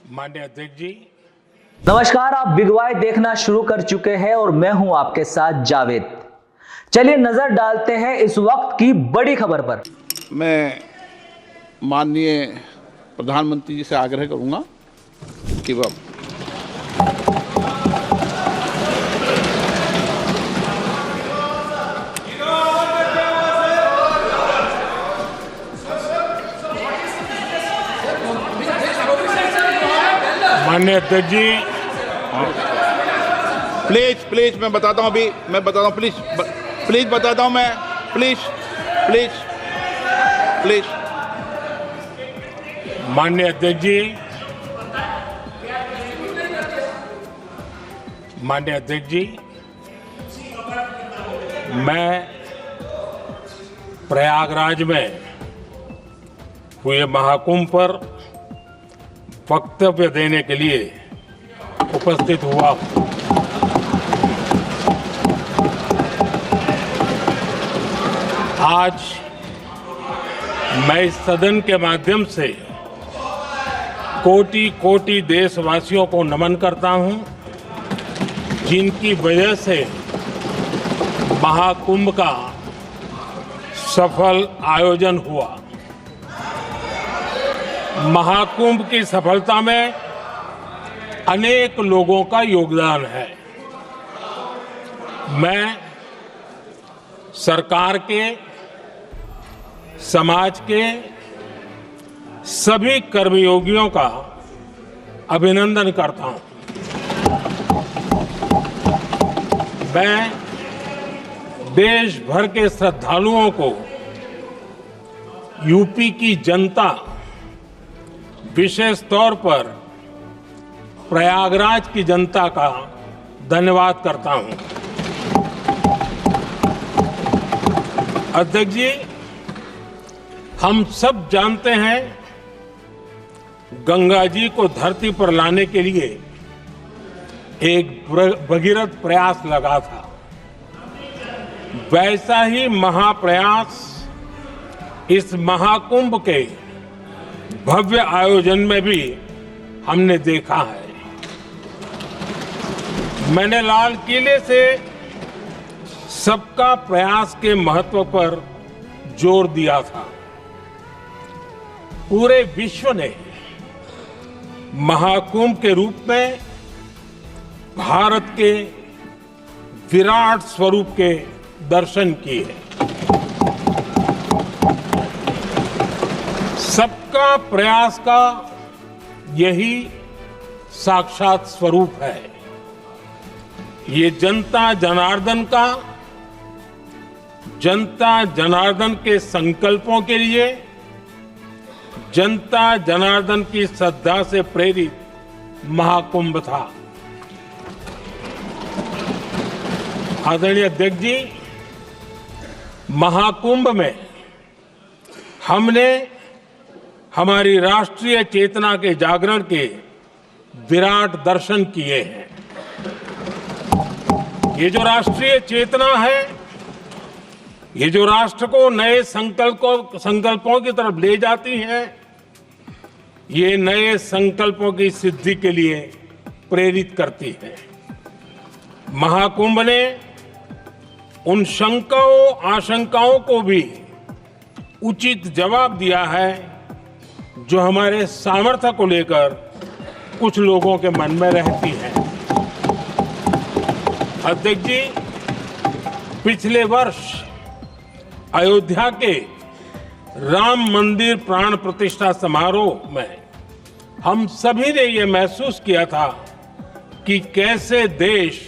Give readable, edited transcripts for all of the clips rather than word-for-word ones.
माननीय अध्यक्ष जी। नमस्कार, आप बिग वाई देखना शुरू कर चुके हैं और मैं हूं आपके साथ जावेद। चलिए नजर डालते हैं इस वक्त की बड़ी खबर पर। मैं माननीय प्रधानमंत्री जी से आग्रह करूंगा कि वह माननीय अध्यक्ष जी, प्लीज मैं बताता हूं, अभी मैं बताता हूं, प्लीज बताता हूं मैं, प्लीज। माननीय अध्यक्ष जी, माननीय अध्यक्ष जी, मैं प्रयागराज में हुए महाकुंभ पर वक्तव्य देने के लिए उपस्थित हुआ हूं। आज मैं इस सदन के माध्यम से कोटि कोटि देशवासियों को नमन करता हूं, जिनकी वजह से महाकुंभ का सफल आयोजन हुआ। महाकुंभ की सफलता में अनेक लोगों का योगदान है। मैं सरकार के, समाज के सभी कर्मयोगियों का अभिनंदन करता हूं। मैं देश भर के श्रद्धालुओं को, यूपी की जनता, विशेष तौर पर प्रयागराज की जनता का धन्यवाद करता हूं। अध्यक्ष जी, हम सब जानते हैं गंगा जी को धरती पर लाने के लिए एक भगीरथ प्रयास लगा था। वैसा ही महाप्रयास इस महाकुंभ के भव्य आयोजन में भी हमने देखा है। मैंने लाल किले से सबका प्रयास के महत्व पर जोर दिया था। पूरे विश्व ने महाकुंभ के रूप में भारत के विराट स्वरूप के दर्शन किए। सबका प्रयास का यही साक्षात स्वरूप है। ये जनता जनार्दन के संकल्पों के लिए, जनता जनार्दन की श्रद्धा से प्रेरित महाकुंभ था। आदरणीय अध्यक्ष जी, महाकुंभ में हमने हमारी राष्ट्रीय चेतना के जागरण के विराट दर्शन किए हैं। ये जो राष्ट्रीय चेतना है, ये जो राष्ट्र को नए संकल्पों की तरफ ले जाती है, ये नए संकल्पों की सिद्धि के लिए प्रेरित करती है। महाकुंभ ने उन शंकाओं आशंकाओं को भी उचित जवाब दिया है जो हमारे सामर्थ्य को लेकर कुछ लोगों के मन में रहती है। अध्यक्ष जी, पिछले वर्ष अयोध्या के राम मंदिर प्राण प्रतिष्ठा समारोह में हम सभी ने ये महसूस किया था कि कैसे देश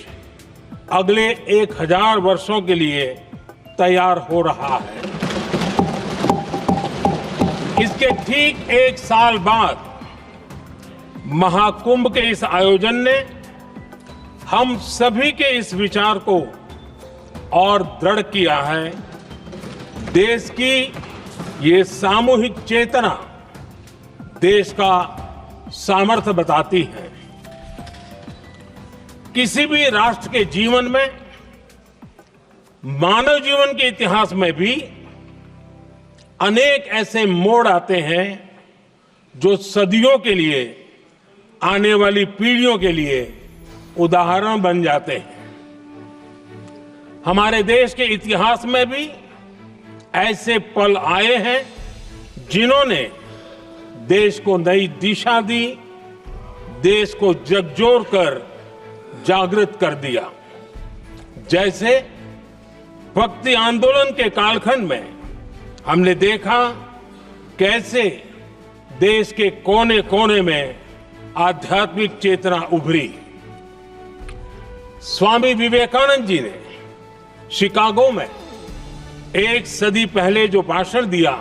अगले 1000 वर्षों के लिए तैयार हो रहा है। इसके ठीक 1 साल बाद महाकुंभ के इस आयोजन ने हम सभी के इस विचार को और दृढ़ किया है। देश की ये सामूहिक चेतना देश का सामर्थ्य बताती है। किसी भी राष्ट्र के जीवन में, मानव जीवन के इतिहास में भी अनेक ऐसे मोड़ आते हैं जो सदियों के लिए आने वाली पीढ़ियों के लिए उदाहरण बन जाते हैं। हमारे देश के इतिहास में भी ऐसे पल आए हैं जिन्होंने देश को नई दिशा दी, देश को झकझोर कर जागृत कर दिया। जैसे भक्ति आंदोलन के कालखंड में हमने देखा कैसे देश के कोने कोने में आध्यात्मिक चेतना उभरी। स्वामी विवेकानंद जी ने शिकागो में एक सदी पहले जो भाषण दिया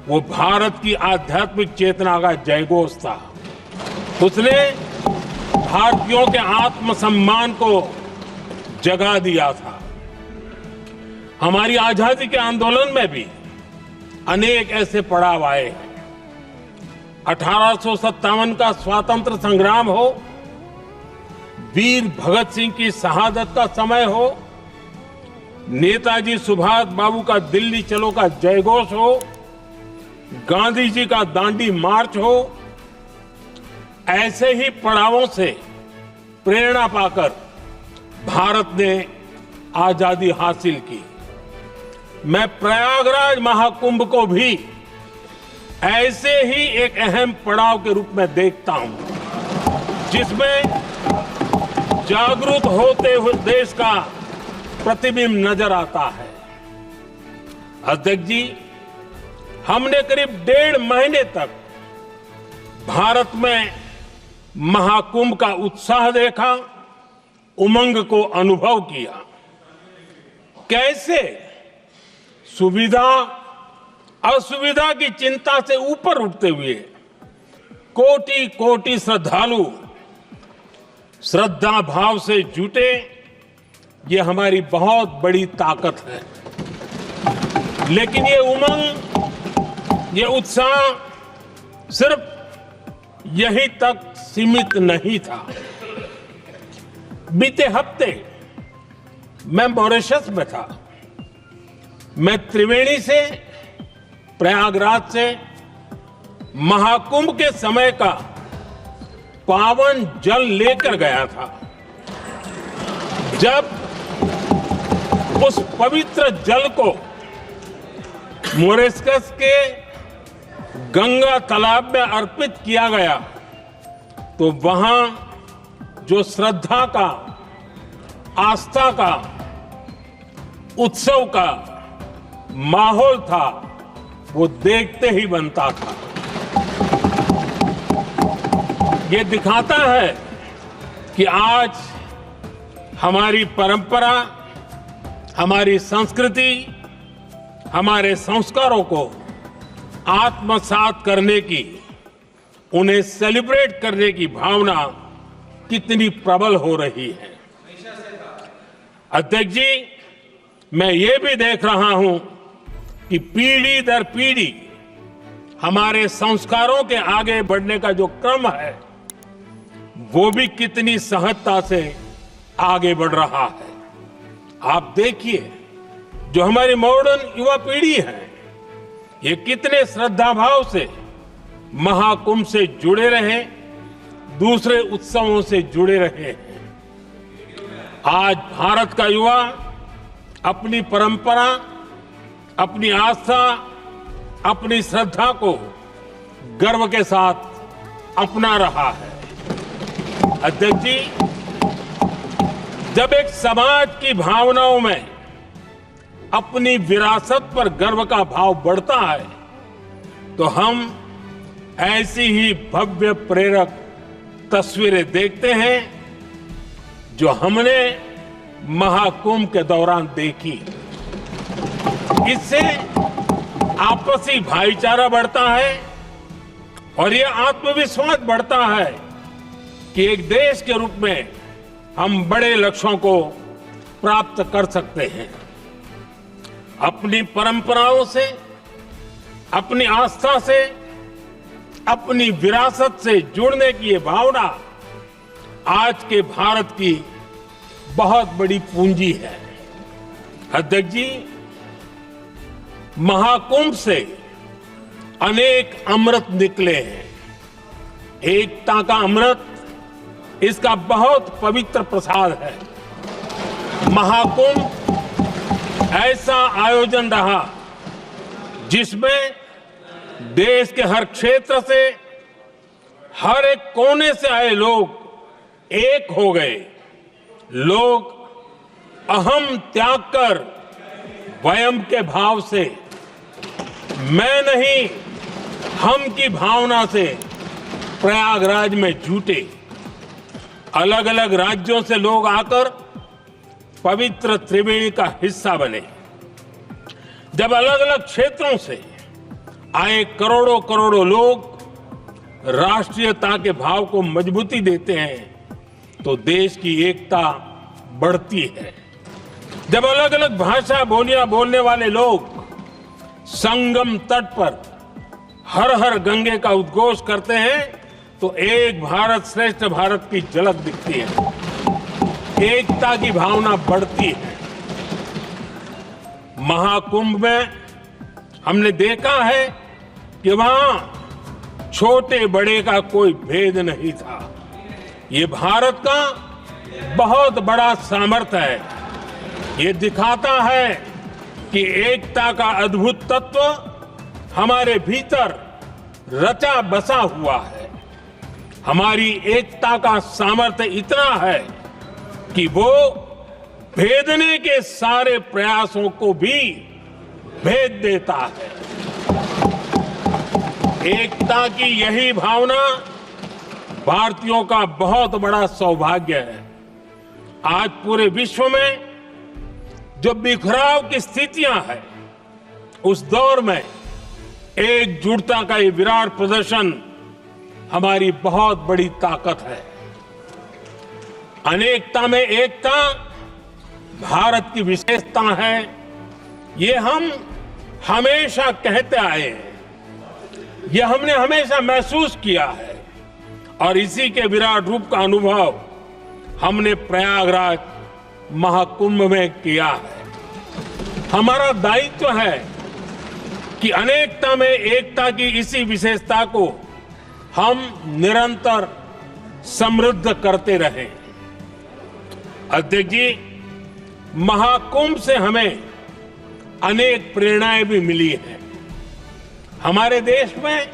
वो भारत की आध्यात्मिक चेतना का जयघोष था। उसने भारतीयों के आत्मसम्मान को जगा दिया था। हमारी आजादी के आंदोलन में भी अनेक ऐसे पड़ाव आए। 1857 का स्वातंत्र संग्राम हो, वीर भगत सिंह की शहादत का समय हो, नेताजी सुभाष बाबू का दिल्ली चलो का जयघोष हो, गांधी जी का दांडी मार्च हो, ऐसे ही पड़ावों से प्रेरणा पाकर भारत ने आजादी हासिल की। मैं प्रयागराज महाकुंभ को भी ऐसे ही एक अहम पड़ाव के रूप में देखता हूं, जिसमें जागरूक होते हुए देश का प्रतिबिंब नजर आता है। अध्यक्ष जी, हमने करीब 1.5 महीने तक भारत में महाकुंभ का उत्साह देखा, उमंग को अनुभव किया। कैसे सुविधा असुविधा की चिंता से ऊपर उठते हुए कोटि कोटि श्रद्धालु श्रद्धा भाव से जुटे, ये हमारी बहुत बड़ी ताकत है। लेकिन ये उमंग, ये उत्साह सिर्फ यहीं तक सीमित नहीं था। बीते हफ्ते मैं मॉरिशस में था। मैं त्रिवेणी से, प्रयागराज से महाकुंभ के समय का पावन जल लेकर गया था। जब उस पवित्र जल को मॉरिशस के गंगा तालाब में अर्पित किया गया तो वहां जो श्रद्धा का, आस्था का, उत्सव का माहौल था वो देखते ही बनता था। ये दिखाता है कि आज हमारी परंपरा, हमारी संस्कृति, हमारे संस्कारों को आत्मसात करने की, उन्हें सेलिब्रेट करने की भावना कितनी प्रबल हो रही है। अध्यक्ष जी, मैं ये भी देख रहा हूं कि पीढ़ी दर पीढ़ी हमारे संस्कारों के आगे बढ़ने का जो क्रम है वो भी कितनी सहजता से आगे बढ़ रहा है। आप देखिए, जो हमारी मॉडर्न युवा पीढ़ी है ये कितने श्रद्धा भाव से महाकुंभ से जुड़े रहे, दूसरे उत्सवों से जुड़े रहे हैं। आज भारत का युवा अपनी परंपरा, अपनी आस्था, अपनी श्रद्धा को गर्व के साथ अपना रहा है। अध्यक्ष जी, जब एक समाज की भावनाओं में अपनी विरासत पर गर्व का भाव बढ़ता है तो हम ऐसी ही भव्य प्रेरक तस्वीरें देखते हैं जो हमने महाकुंभ के दौरान देखी। इससे आपसी भाईचारा बढ़ता है और ये आत्मविश्वास बढ़ता है कि एक देश के रूप में हम बड़े लक्ष्यों को प्राप्त कर सकते हैं। अपनी परंपराओं से, अपनी आस्था से, अपनी विरासत से जुड़ने की ये भावना आज के भारत की बहुत बड़ी पूंजी है। अध्यक्ष जी, महाकुंभ से अनेक अमृत निकले हैं। एकता का अमृत इसका बहुत पवित्र प्रसाद है। महाकुंभ ऐसा आयोजन रहा जिसमें देश के हर क्षेत्र से, हर एक कोने से आए लोग एक हो गए। लोग अहम त्याग कर वयम के भाव से, मैं नहीं हम की भावना से प्रयागराज में जुटे। अलग अलग राज्यों से लोग आकर पवित्र त्रिवेणी का हिस्सा बने। जब अलग अलग क्षेत्रों से आए करोड़ों करोड़ों लोग राष्ट्रीयता के भाव को मजबूती देते हैं तो देश की एकता बढ़ती है। जब अलग अलग भाषा बोलियां बोलने वाले लोग संगम तट पर हर हर गंगे का उद्घोष करते हैं तो एक भारत श्रेष्ठ भारत की झलक दिखती है। एकता की भावना बढ़ती है। महाकुंभ में हमने देखा है कि वहां छोटे बड़े का कोई भेद नहीं था। ये भारत का बहुत बड़ा सामर्थ्य है। ये दिखाता है कि एकता का अद्भुत तत्व हमारे भीतर रचा बसा हुआ है। हमारी एकता का सामर्थ्य इतना है कि वो भेदने के सारे प्रयासों को भी भेद देता है। एकता की यही भावना भारतीयों का बहुत बड़ा सौभाग्य है। आज पूरे विश्व में जो बिखराव की स्थितियां हैं, उस दौर में एकजुटता का ये विराट प्रदर्शन हमारी बहुत बड़ी ताकत है। अनेकता में एकता भारत की विशेषता है। ये हम हमेशा कहते आए हैं, ये हमने हमेशा महसूस किया है और इसी के विराट रूप का अनुभव हमने प्रयागराज महाकुंभ में किया है। हमारा दायित्व है कि अनेकता में एकता की इसी विशेषता को हम निरंतर समृद्ध करते रहें। अध्यक्ष जी, महाकुंभ से हमें अनेक प्रेरणाएं भी मिली हैं। हमारे देश में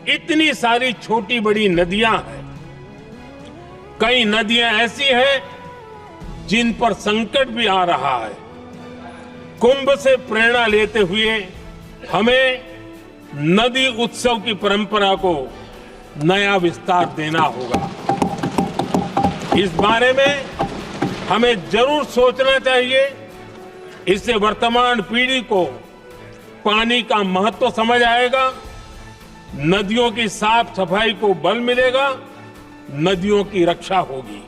इतनी सारी छोटी बड़ी नदियां हैं। कई नदियां ऐसी हैं जिन पर संकट भी आ रहा है। कुंभ से प्रेरणा लेते हुए हमें नदी उत्सव की परंपरा को नया विस्तार देना होगा। इस बारे में हमें जरूर सोचना चाहिए। इससे वर्तमान पीढ़ी को पानी का महत्व समझ आएगा, नदियों की साफ सफाई को बल मिलेगा, नदियों की रक्षा होगी।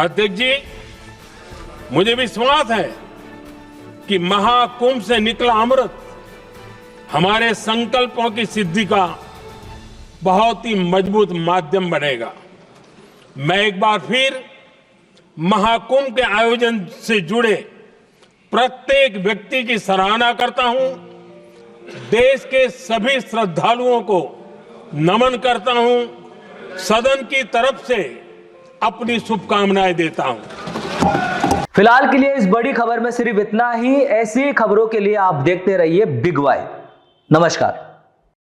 अध्यक्ष जी, मुझे विश्वास है कि महाकुंभ से निकला अमृत हमारे संकल्पों की सिद्धि का बहुत ही मजबूत माध्यम बनेगा। मैं एक बार फिर महाकुंभ के आयोजन से जुड़े प्रत्येक व्यक्ति की सराहना करता हूं। देश के सभी श्रद्धालुओं को नमन करता हूं। सदन की तरफ से अपनी शुभकामनाएं देता हूं। फिलहाल के लिए इस बड़ी खबर में सिर्फ इतना ही। ऐसी खबरों के लिए आप देखते रहिए बिग वाई। नमस्कार।